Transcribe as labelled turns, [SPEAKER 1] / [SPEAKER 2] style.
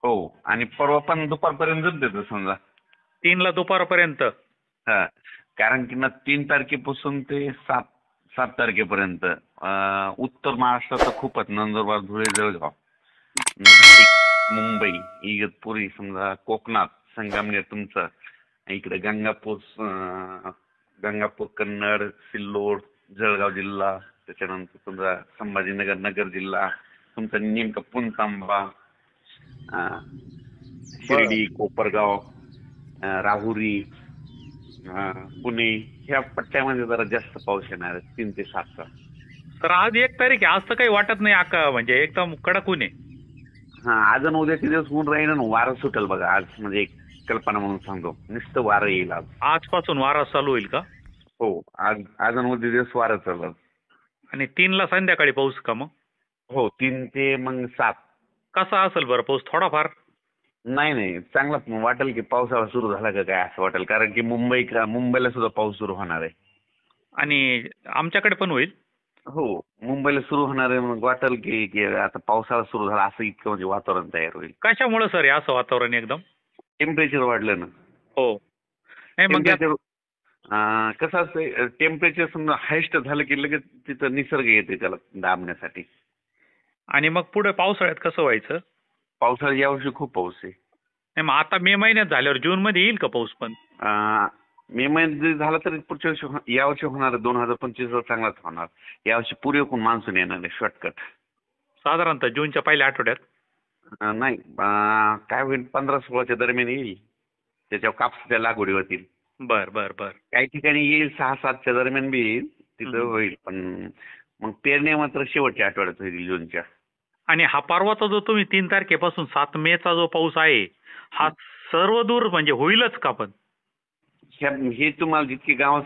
[SPEAKER 1] हो आणि परवा पण दुपारपर्यंतच देतो समजा.
[SPEAKER 2] 3ला दुपारपर्यंत.
[SPEAKER 1] हा कारण की ना 3 तारखेपासून ते 7 तारखेपर्यंत उत्तर महाराष्ट्रात खूपच नंदुरबार, धुळे, जळगाव, नाशिक, मुंबई, इगतपुरी समजा कोकणात, संगमनेर तुमचं इकडे गंगापूर, कन्नड, सिल्लोड, जळगाव जिल्हा, त्याच्यानंतर तुमचा संभाजीनगर, नगर जिल्हा, तुमचा नेमका पुणतांबा,
[SPEAKER 2] बर.
[SPEAKER 1] शिर्डी, कोपरगाव, राहुरी, पुणे ह्या पट्ट्यामध्ये जरा जास्त पाऊस येणार आहे 3 ते 7चा.
[SPEAKER 2] तर आज 1 तारीख आहे, आज तर काही वाटत नाही म्हणजे एकदम कडक ऊन आहे.
[SPEAKER 1] हा आज आणि उद्याचे दिवस ऊन राहील ना, वारं सुटेल बघा आज, म्हणजे एक कल्पना म्हणून सांगतो, नुसतं वारं येईल आज.
[SPEAKER 2] आजपासून वारा चालू होईल का?
[SPEAKER 1] हो आज आज आणि उद्या दिवस वारं चाललं.
[SPEAKER 2] आणि 3ला संध्याकाळी पाऊस का मग?
[SPEAKER 1] हो 3 ते 7.
[SPEAKER 2] कसा असेल बरं पाऊस? थोडाफार?
[SPEAKER 1] नाही नाही चांगला वाटेल की पावसाळा सुरू झाला का काय असं वाटेल, कारण की मुंबईला सुद्धा पाऊस सुरू होणार आहे.
[SPEAKER 2] आणि आमच्याकडे पण होईल.
[SPEAKER 1] हो मुंबईला सुरू होणार आहे, मग वाटेल की की आता पावसाळा सुरू झाला असं इतकं म्हणजे वातावरण तयार होईल.
[SPEAKER 2] कशामुळे सर हे असं वातावरण एकदम?
[SPEAKER 1] टेम्परेचर वाढलं ना.
[SPEAKER 2] हो. नाही मग
[SPEAKER 1] टेम्परेचर कसं असतं, टेम्परेचर समजा हायस्ट झालं की लगेच तिथं निसर्ग येते त्याला दाबण्यासाठी.
[SPEAKER 2] आणि मग पुढे पावसाळ्यात कसं व्हायचं?
[SPEAKER 1] पावसाळ्यात यावर्षी खूप पाऊस आहे.
[SPEAKER 2] नाही मग आता मे महिन्यात झाल्यावर जून मध्ये येईल का पाऊस पण?
[SPEAKER 1] मे महिन्यात जरी झाला तरी पुढच्या वर्षी यावर्षी होणार आहे, 2025 चांगलाच होणार. यावर्षी पुरेपूर मान्सून येणार आहे शॉर्टकट.
[SPEAKER 2] साधारणतः जूनच्या पहिल्या आठवड्यात.
[SPEAKER 1] नाही काय होईल 15-16च्या दरम्यान येईल, त्याच्यावर कापसाच्या लागवडी होतील.
[SPEAKER 2] बर बर बर.
[SPEAKER 1] काही ठिकाणी येईल 6-7च्या दरम्यान बी येईल, तिथं होईल. पण मग पेरणी मात्र शेवटच्या आठवड्यात होईल जूनच्या.
[SPEAKER 2] आणि हा परवाचा जो तुम्ही 3 तारखेपासून 7 मेचा जो पाऊस आहे, हा सर्व दूर म्हणजे होईलच का पण?
[SPEAKER 1] हे तुम्हाला जितकी गावं